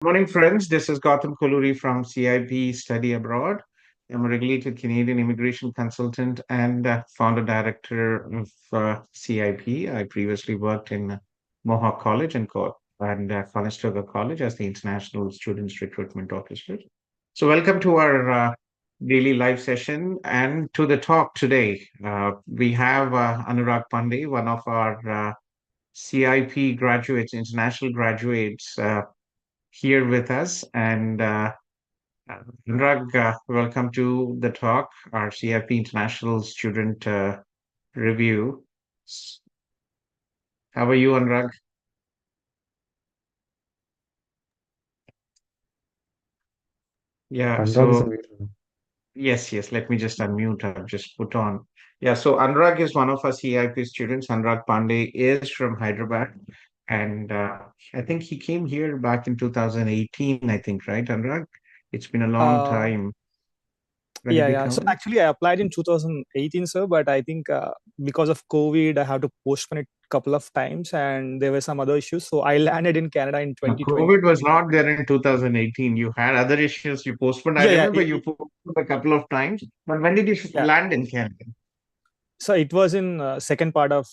Morning, friends. This is Gautham Kolluri from CIP Study Abroad. I'm a regulated Canadian immigration consultant and founder director of CIP. I previously worked in Mohawk College and Conestoga College as the International Students Recruitment Officer. So, welcome to our daily live session and to the talk today. We have Anurag Pandey, one of our CIP graduates, international graduates. Here with us. And Anurag, welcome to the talk, our CIP International Student Review. How are you, Anurag? Yeah, Anurag is so available. yes, let me just unmute. I've just put on. Yeah, so Anurag is one of our CIP students. Anurag Pandey is from Hyderabad. And I think he came here back in 2018, I think, right, Anurag? It's been a long Uh, time. When did yeah, you yeah. So come? actually, I applied in 2018, sir, but I think because of COVID, I had to postpone it a couple of times, and there were some other issues. So I landed in Canada in Now, 2020. COVID was not there in 2018. You had other issues you postponed. I Yeah, yeah, remember you postponed a couple of times. But when did you yeah. land in Canada? So it was in second part of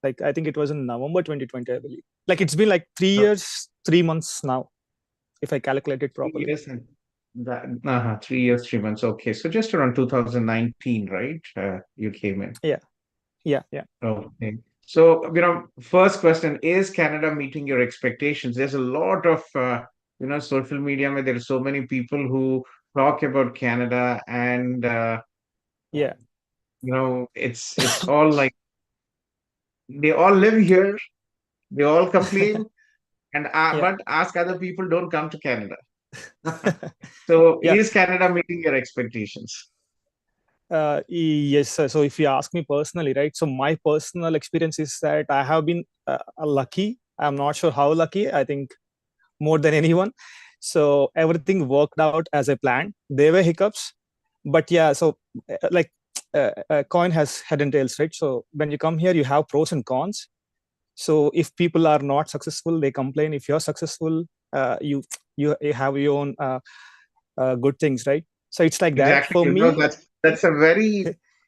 like I think it was in November 2020, I believe. Like it's been like 3 years, 3 months now, if I calculate it Three properly. years and 3 years, 3 months. Okay, so just around 2019, right? You came in. Yeah, yeah, yeah, Okay. So, first question, is Canada meeting your expectations? There's a lot of, social media where there are so many people who talk about Canada and, yeah, it's all like they all live here, they all complain, and yeah. but ask other people don't come to Canada. So Yeah. is Canada meeting your expectations? Yes, sir. So if you ask me personally, right? So my personal experience is that I have been lucky. I'm not sure how lucky. I think more than anyone. So everything worked out as I planned. There were hiccups, but yeah. So like a coin has head and tails, right? So when you come here, you have pros and cons. So if people are not successful, they complain. If you're successful, you have your own good things, right? So it's like that Exactly. for me. That's a very,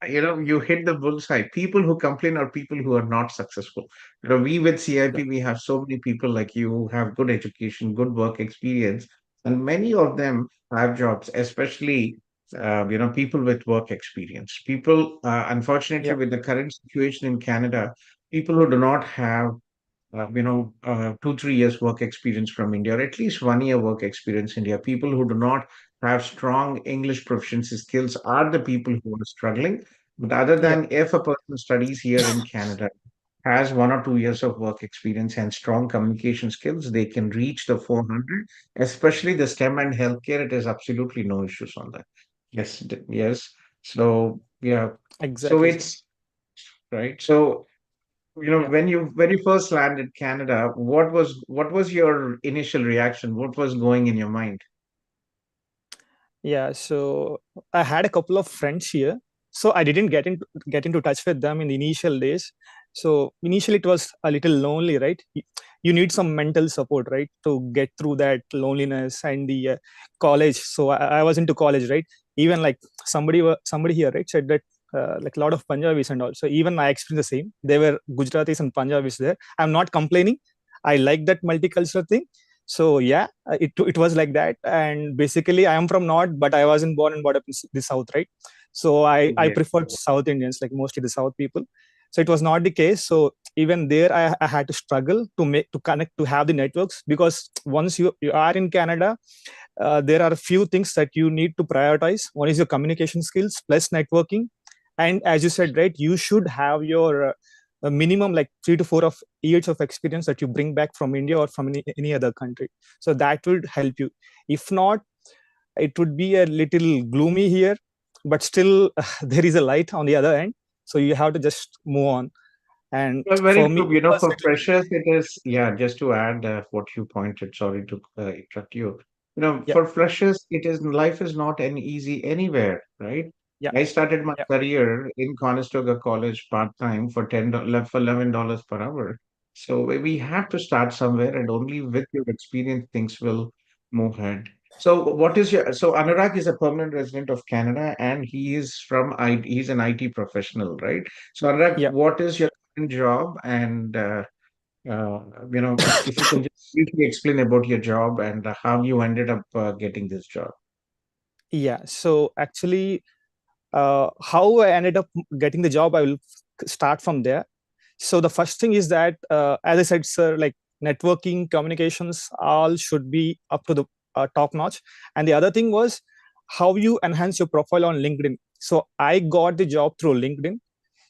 you hit the bullseye. People who complain are people who are not successful. We with Yeah, CIP, we have so many people like you who have good education, good work experience, and many of them have jobs, especially people with work experience. People, unfortunately, yeah, with the current situation in Canada, people who do not have 2, 3 years work experience from India, or at least 1 year work experience in India. People who do not have strong English proficiency skills are the people who are struggling. But other yeah, than if a person studies here in Canada, has 1 or 2 years of work experience and strong communication skills, they can reach the 400, especially the STEM and healthcare. It is absolutely no issues on that. Yes, yes. So, yeah. So exactly, sir. it's right. So Yeah. when you first landed Canada, what was your initial reaction? What was going in your mind? Yeah, so I had a couple of friends here. So I didn't get into touch with them in the initial days. So initially it was a little lonely, right? You need some mental support, right, to get through that loneliness and the college. So I was into college, right? Even like somebody here, right, said that like a lot of Punjabis and all. So even I experienced the same. There were Gujaratis and Punjabis there. I'm not complaining. I like that multicultural thing. So yeah, it was like that. And basically I am from north, but I wasn't born and brought up in the south, right? So I Yes. preferred South Indians, like mostly the South people. So it was not the case. So even there I had to struggle to connect, to have the networks, because once you are in Canada, there are a few things that you need to prioritize. One is your communication skills plus networking. And as you said, right, you should have your a minimum like 3 to 4 of years of experience that you bring back from India or from any other country. So that would help you. If not, it would be a little gloomy here, but still there is a light on the other end. So you have to just move on. And Well, very for me, true. it was For little, freshers, it is, yeah, just to add what you pointed, sorry to interrupt you. yeah, For freshers, life is not an easy anywhere, right? yeah, I started my yeah, career in Conestoga College part-time for for $11 per hour. So we have to start somewhere, and only with your experience, things will move ahead. So what is your, so Anurag is a permanent resident of Canada and he is from he's an IT professional, right? So Anurag, Yeah. what is your current job? And if you can just briefly explain about your job and how you ended up getting this job. Yeah. So actually, how I ended up getting the job, I will start from there. So the first thing is that, as I said, sir, like networking, communications, all should be up to the top notch. And the other thing was how you enhance your profile on LinkedIn. So I got the job through LinkedIn.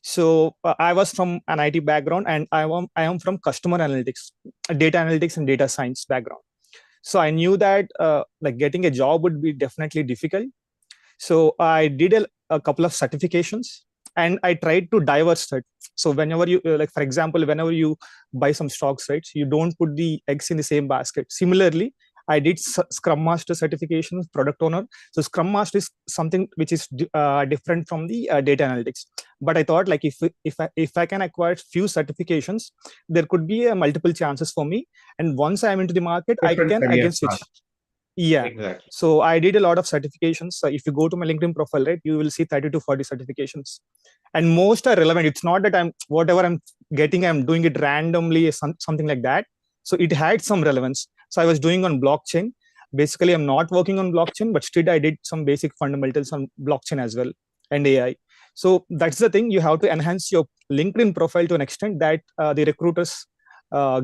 So I was from an IT background, and I am from customer analytics, data analytics, and data science background. So I knew that like getting a job would be definitely difficult. So I did a couple of certifications, and I tried to diverse it. So whenever you like, for example, whenever you buy some stocks, right, you don't put the eggs in the same basket. Similarly, I did Scrum Master certification, product owner. So Scrum Master is something which is different from the data analytics. But I thought, like, if I can acquire few certifications, there could be multiple chances for me. And once I'm into the market, I Different can career again path. switch. Yeah. Exactly. So I did a lot of certifications. So if you go to my LinkedIn profile, right, you will see 30 to 40 certifications. And most are relevant. It's not that I'm whatever I'm getting, I'm doing it randomly, something like that. So it had some relevance. So I was doing on blockchain. Basically, I'm not working on blockchain, but still I did some basic fundamentals on blockchain as well, and AI. So that's the thing. You have to enhance your LinkedIn profile to an extent that the recruiters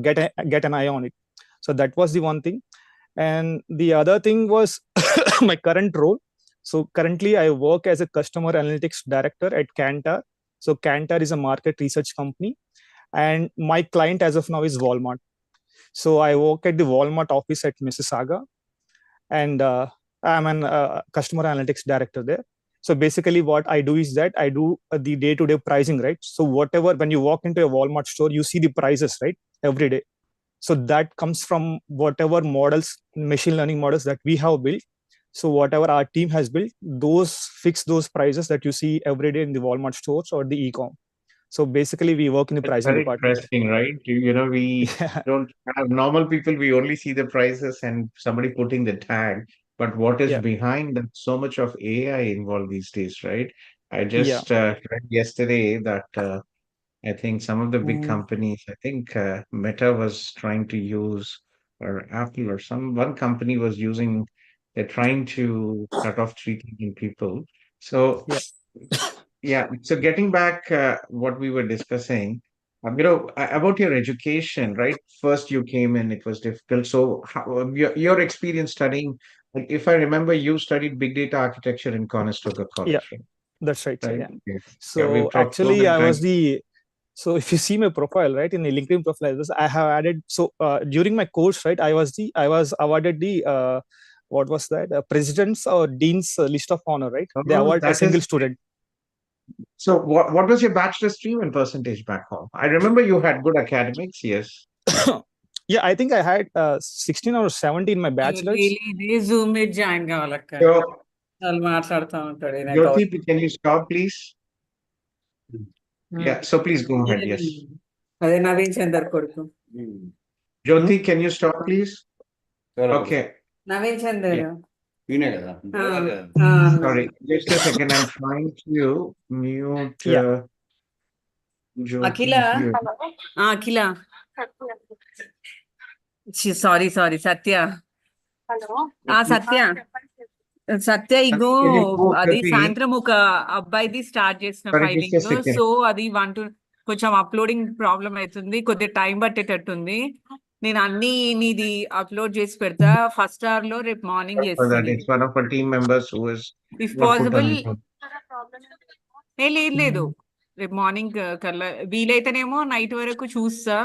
get an eye on it. So that was the one thing. And the other thing was my current role. So currently I work as a customer analytics director at Kantar. So Kantar is a market research company, and my client as of now is Walmart. So I work at the Walmart office at Mississauga, and I'm an customer analytics director there. So basically what I do is that I do the day-to-day pricing, right? So whatever, when you walk into a Walmart store, you see the prices, right, every day. So that comes from whatever models, machine learning models that we have built. So whatever our team has built, those fix those prices that you see every day in the Walmart stores or the e-com. So basically we work in the It's pricing very department. interesting, right? We Yeah. don't have normal people, we only see the prices and somebody putting the tag. But what is Yeah. behind that? So much of AI involved these days, right? I Yeah. just read yesterday that I think some of the big Mm, companies, I think Meta was trying to use, or Apple, or one company was using, they're trying to cut off 3 million people. So yeah. yeah. So getting back what we were discussing, about your education, right? First you came in, it was difficult. So your experience studying, like if I remember, you studied big data architecture in Conestoga Yeah. College, right? That's right, sir. Right? Yeah. Okay. Yeah, we've So talked so actually many I was times. the so if you see my profile, right, in the LinkedIn profile, I have added. So during my course, right, I was awarded the what was that, president's or dean's list of honor, right? They Oh, award a that single is. student. So what was your bachelor stream and percentage back home? I remember you had good academics, yes. Yeah, I think I had 16 or 17 in my bachelor's. Daily zoom meet join కావాలక్క So వాళ్ళు మాట్లాడుతూ ఉంటాడు నాకు Jyoti, can you stop, please? Yeah, so please go ahead, yes. అదే నవీన్ చందర్ కొడుకు Jyoti, can you stop, please? Okay. Naveen Chandar Yeah. అన్న Sorry, just a second. I'm trying to mute Yeah. Akhila Jyoti here. Akhila sorry sorry Satya Satya Satya ego Can you move, అది Jyoti? సాయంత్రం ఒక అబ్బాయిది start చేసిన Sorry, just a filing second. So అది కొంచెం uploading problem అవుతుంది, కొద్దిగా టైం పట్టేటట్టుంది. నేను అన్ని నీది అప్లోడ్ చేసి పెడతా ఫస్ట్ అవర్ లో రేపు మార్నింగ్ For that, చేస్తాను. it's one of our team members who is if not put possible on. లేదు లేదు రేపు మార్నింగ్ కల్లా వీలైతేనేమో నైట్ వరకు చూస్తా,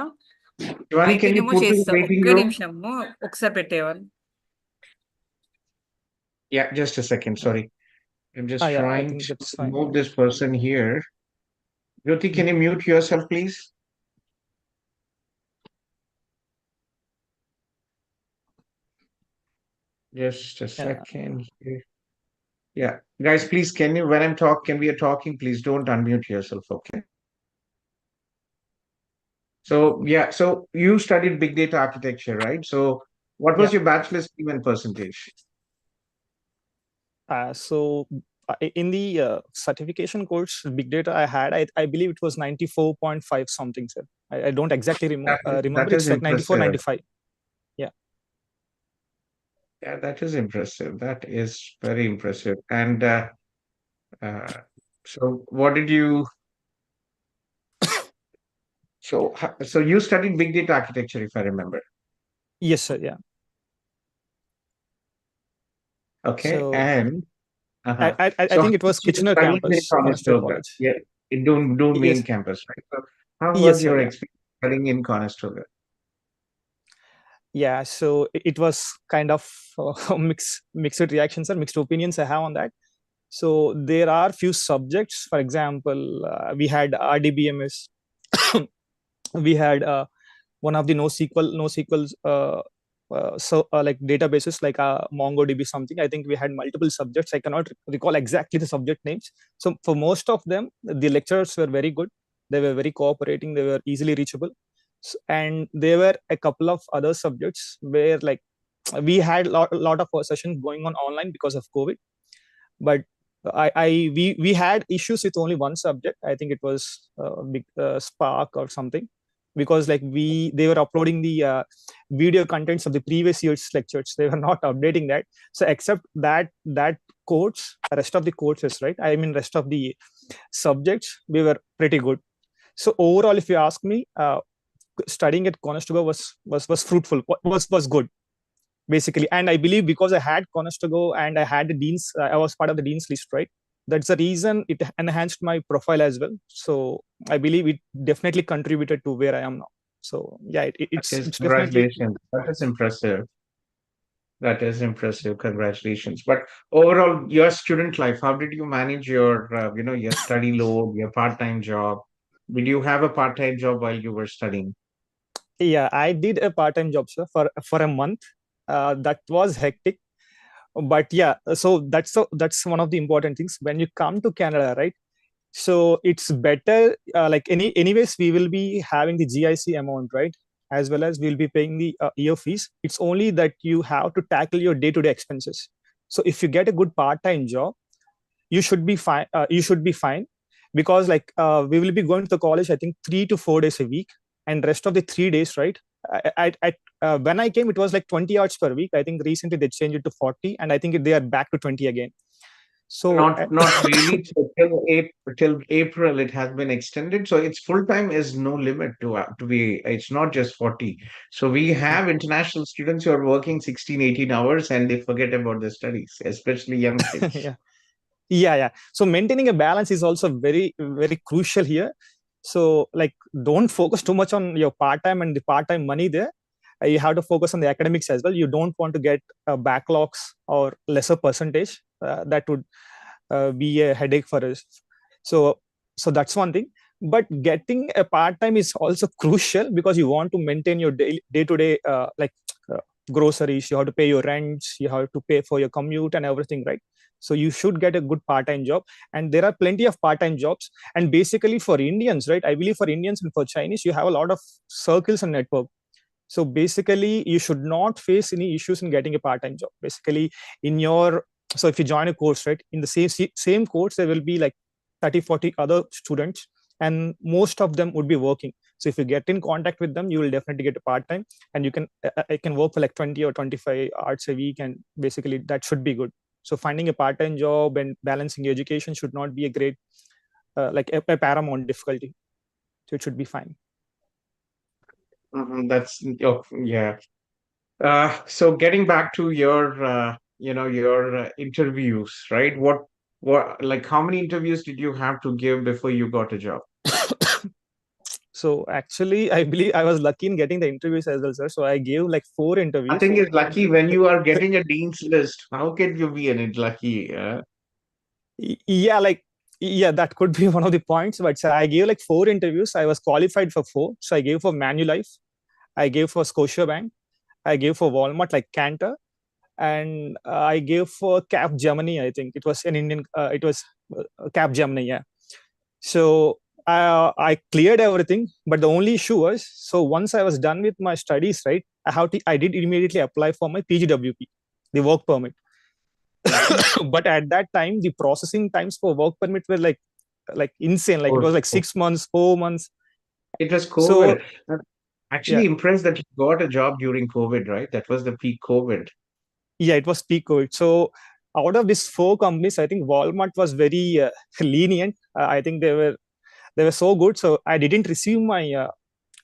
Shivani, can you అయితేనేమో put in చేస్తా. waiting ఒక్క room? నిమిషము ఒకసారి పెట్టేవాళ్ళు. Yeah, just a second. Sorry. I'm just Yeah, I trying think to that's fine. move this person here. Jyoti, can you mute yourself, please? Just a Yeah. second here. Yeah, guys, please, when can we are talking, please don't unmute yourself, okay? So, yeah, so you studied big data architecture, right? So, What Yeah. was your bachelor's even percentage? So in the certification course, big data I had, I believe it was 94.5 something, sir. I don't exactly remember. That It's is like 94, impressive. 95. Yeah. Yeah, that is impressive. That is very impressive. And uh, so, what did you? So you studied big data architecture, if I remember. Yes, sir. Yeah. Okay, So and I, uh-huh. I So how think it was was your Kitchener studies in campus, Conestoga Conestoga? College. Yeah, in don't main Yes. campus, right? So how Yes, was sir. your Yeah. experience studying in Conestoga? Yeah. So it was kind of mixed reactions or mixed opinions I have on that. So there are few subjects. For example, we had RDBMS. We had one of the NoSQL like databases like MongoDB something. I think we had multiple subjects. I cannot recall exactly the subject names. So for most of them, the lecturers were very good. They were very cooperating. They were easily reachable. And there were a couple of other subjects where like we had lot of our sessions going on online because of COVID. But we had issues with only one subject. I think it was big Spark or something, because like they were uploading the video contents of the previous year's lectures. They were not updating that. So except that course, rest of the courses, right? I mean, rest of the subjects, we were pretty good. So overall, if you ask me, studying at Conestoga was fruitful, was good basically. And I believe because I had Conestoga and I had the dean's, I was part of the dean's list, right? That's the reason it enhanced my profile as well. So I believe it definitely contributed to where I am now. So yeah, That is it's definitely. congratulations. That is impressive. That is impressive. Congratulations. But overall, your student life, how did you manage your, your study load, your part-time job? Did you have a part-time job while you were studying? Yeah, I did a part-time job, sir, for a month. That was hectic, but yeah. So that's one of the important things when you come to Canada, right? So it's better, like anyways we will be having the GIC amount, right? As well as we'll be paying the year fees. It's only that you have to tackle your day-to-day expenses. So if you get a good part-time job, you should be fine. You should be fine, because like we will be going to the college, I think 3 to 4 days a week, and rest of the 3 days, right? When I came, it was like 20 hours per week. I think recently they changed it to 40, and I think they are back to 20 again. So Not really. So till April, it has been extended. So it's full time is no limit to be. It's not just 40. So we have international students who are working 16, 18 hours and they forget about their studies, especially young kids. yeah. Yeah. So maintaining a balance is also very very crucial here. So like, don't focus too much on your part-time and the part-time money there. You have to focus on the academics as well. You don't want to get backlogs or lesser percentage. That would be a headache for us. So so that's one thing. But getting a part-time is also crucial, because you want to maintain your day-to-day like uh, groceries. You have to pay your rents, you have to pay for your commute and everything, right? So you should get a good part-time job, and there are plenty of part-time jobs. And basically for Indians, right, I believe for Indians and for Chinese, you have a lot of circles and network. So basically you should not face any issues in getting a part-time job basically in your. So if you join a course, right, in the same course there will be like 30-40 other students, and most of them would be working. So if you get in contact with them, you will definitely get a part-time, and you can I can work for like 20 or 25 hours a week, and basically that should be good. So finding a part-time job and balancing your education should not be a great like a paramount difficulty. So it should be fine. That's oh, yeah. So getting back to your your interviews, right? What like how many interviews did you have to give before you got a job? So actually, I believe I was lucky in getting the interviews as well, sir. So I gave like 4 interviews. Nothing is lucky when you are getting a dean's list. How can you be an lucky? Yeah, like yeah, that could be one of the points. But sir, I gave like 4 interviews. I was qualified for 4. So I gave for Manulife, I gave for Scotiabank, I gave for Walmart, like Cantor, and I gave for Cap Germany. I think it was an Indian. It was Cap Germany. Yeah. So I cleared everything, but the only issue was, so once I was done with my studies, right, I did immediately apply for my PGWP, the work permit. But at that time, the processing times for work permit were like insane. Like it was like Oh, 6 months, 4 months. it was So COVID. I'm yeah, actually impressed that you got a job during COVID, right? That was the peak COVID. yeah, it was peak COVID. So out of these four companies, I think Walmart was very lenient. I think they were so good. So I didn't receive my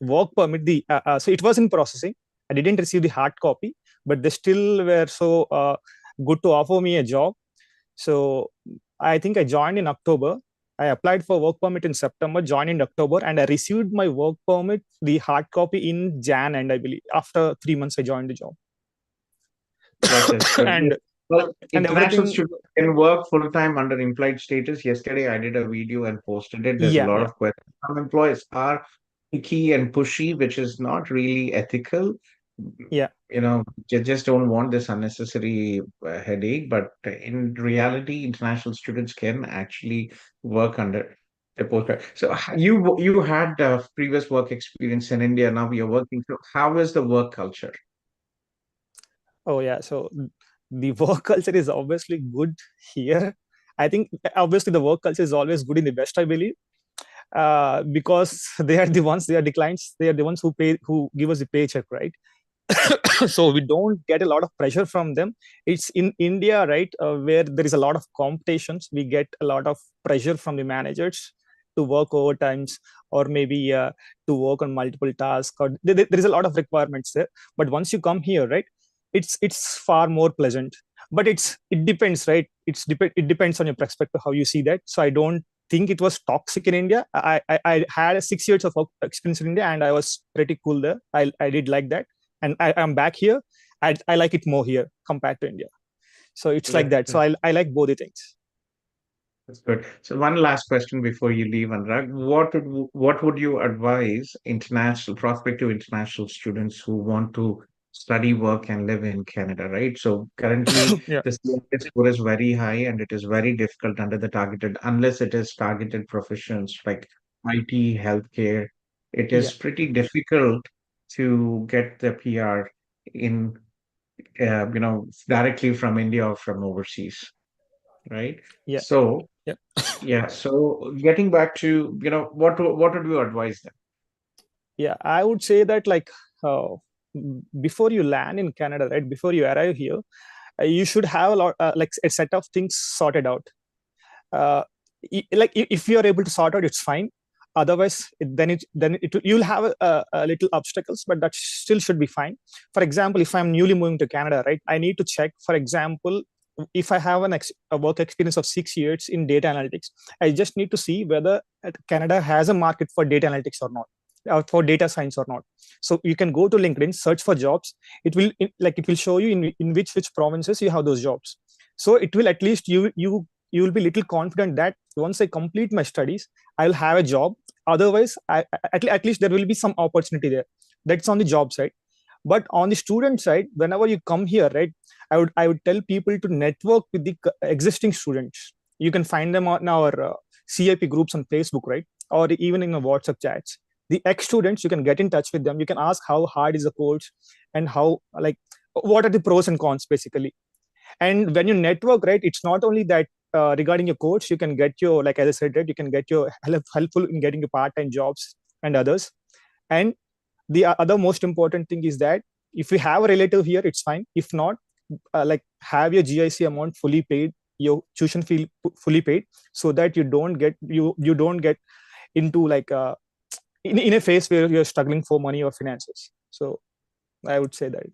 work permit. So it was in processing. I didn't receive the hard copy, but they still were so good to offer me a job. So I think I joined in October. I applied for work permit in September, joined in October, and I received my work permit, the hard copy in Jan, and I believe after 3 months I joined the job. That is good. and Well, and international everything. students can work full time under implied status. Yesterday, I did a video and posted it. There's a Yeah, lot yeah, of questions. Some employees are picky and pushy, which is not really ethical. yeah. You just don't want this unnecessary headache. But in reality, international students can actually work under a postgrad. So you had previous work experience in India. Now you're working. So how is the work culture? Oh yeah. So the work culture is obviously good here. I think obviously the work culture is always good in the West, I believe, because they are the ones, they are the clients, they are the ones who give us the paycheck, right? So we don't get a lot of pressure from them. It's in India, right, where there is a lot of competitions. We get a lot of pressure from the managers to work overtimes, or maybe to work on multiple tasks, or there is a lot of requirements there. But once you come here, right, it's far more pleasant. But it depends, right? It depends on your perspective how you see that. So I don't think it was toxic in India. I had 6 years of work experience in India, and I was pretty cool there. I did like that, and I'm back here. I like it more here compared to India. So it's like that. So I like both the things. That's good. So one last question before you leave, Anurag. What would you advise international prospective international students who want to study, work, and live in Canada, right? So currently Yeah, the CMA score is very high and it is very difficult under the targeted, unless it is targeted professions like IT, healthcare. It yeah, is pretty difficult to get the PR in, directly from India or from overseas, right? yeah, So yeah, yeah. So getting back to, what would you advise them? yeah. I would say that uh, before you land in Canada, right, before you arrive here, you should have a lot like a set of things sorted out. uh, if you are able to sort out, it's fine. Otherwise you'll have a little obstacles, but that still should be fine. For example, if I'm newly moving to Canada, right, I need to check, for example, if I have a work experience of 6 years in data analytics, I just need to see whether Canada has a market for data analytics or not, or for data science or not. So you can go to LinkedIn, search for jobs. It will show you in which provinces you have those jobs. So it will, at least you will be little confident that once I complete my studies, I will have a job. Otherwise, at least there will be some opportunity there. That's on the job side. But on the student side, whenever you come here, right, I would tell people to network with the existing students. You can find them on our CIP groups on Facebook, right, or even in the WhatsApp chats. The ex students, you can get in touch with them. You can ask how hard is the course, and how, like, what are the pros and cons basically. And when you network, right, it's not only that regarding your coach, you can get your, like as I said, right, you can get your helpful in getting your part-time jobs and others. And the other most important thing is that if you have a relative here, it's fine. If not, have your GIC amount fully paid, your tuition fee fully paid, so that you don't get into in a phase where you're struggling for money or finances. So I would say that.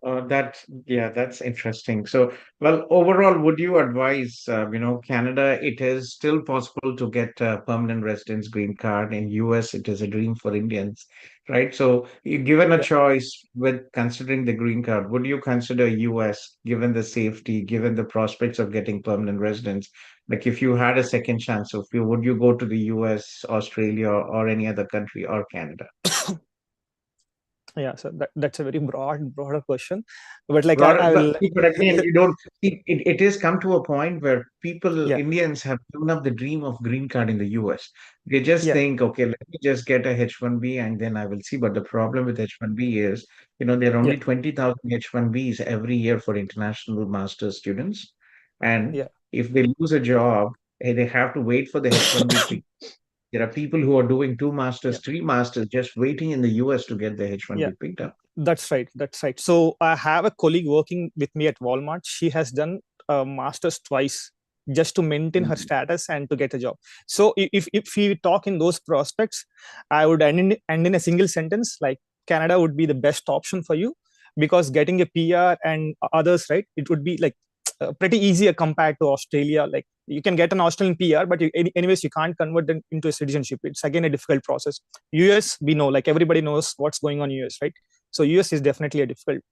That's interesting. So, well, overall, would you advise, Canada, it is still possible to get a permanent residence green card. In US, it is a dream for Indians, right? So, given a Yeah. choice with considering the green card, would you consider US, given the safety, given the prospects of getting permanent residence? Like, if you had a second chance of you, would you go to the US, Australia, or any other country, or Canada? Yeah, so that's a very broader question, but like I But, will. but again, you don't see it is come to a point where people, Yeah, Indians have given up the dream of green card in the US. They just yeah, think, okay, let me just get a H1B and then I will see. But the problem with H1B is, there are yeah, only 20,000 H1Bs every year for international master's students. And yeah, if they lose a job, they have to wait for the H1B pick. There are people who are doing two yeah, masters, three masters, just waiting in the US to get the yeah. H1B picked up. That's right. That's right. So I have a colleague working with me at Walmart. She has done a master's twice just to maintain her Mhm. status and to get a job. So if we talk in those prospects, I would end in a single sentence like Canada would be the best option for you, because getting a PR and others, right? It would be like pretty easier compared to Australia. Like you can get an Australian PR, but anyways you can't convert them into a citizenship. It's again a difficult process. US, we know, like everybody knows what's going on US, right? So US is definitely a difficult.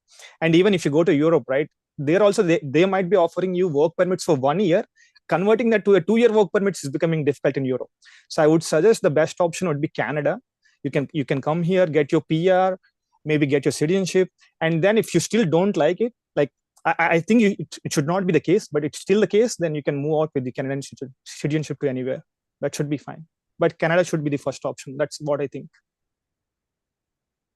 And even if you go to Europe, right, there also they might be offering you work permits for 1 year. Converting that to a 2 year work permits is becoming difficult in Europe. So I would suggest the best option would be Canada. You can come here, get your PR, maybe get your citizenship, and then if you still don't like it, like I think it should not be the case, but it's still the case, then you can move out with the Canadian citizenship to anywhere. That should be fine. But Canada should be the first option. That's what I think.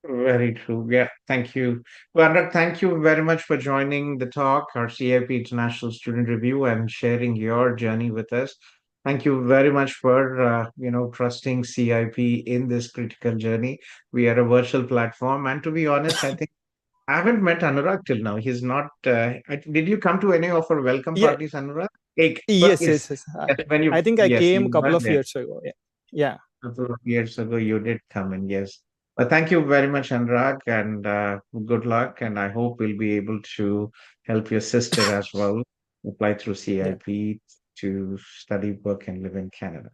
Very true. Yeah, thank you. Well, thank you very much for joining the talk, our CIP International Student Review, and sharing your journey with us. Thank you very much for trusting CIP in this critical journey. We are a virtual platform, and to be honest, I think I haven't met Anurag till now. He's not. Did you come to any of our welcome Yeah. parties, Anurag? Like, Yes, yes, yes, yes. yes. When I you think I yes, came a you couple were of there. years ago. Yeah. Yeah. Couple of years ago, you did come in, yes. But thank you very much, Anurag, and good luck. And I hope we'll be able to help your sister as well apply through Yeah. CIP to study, work, and live in Canada.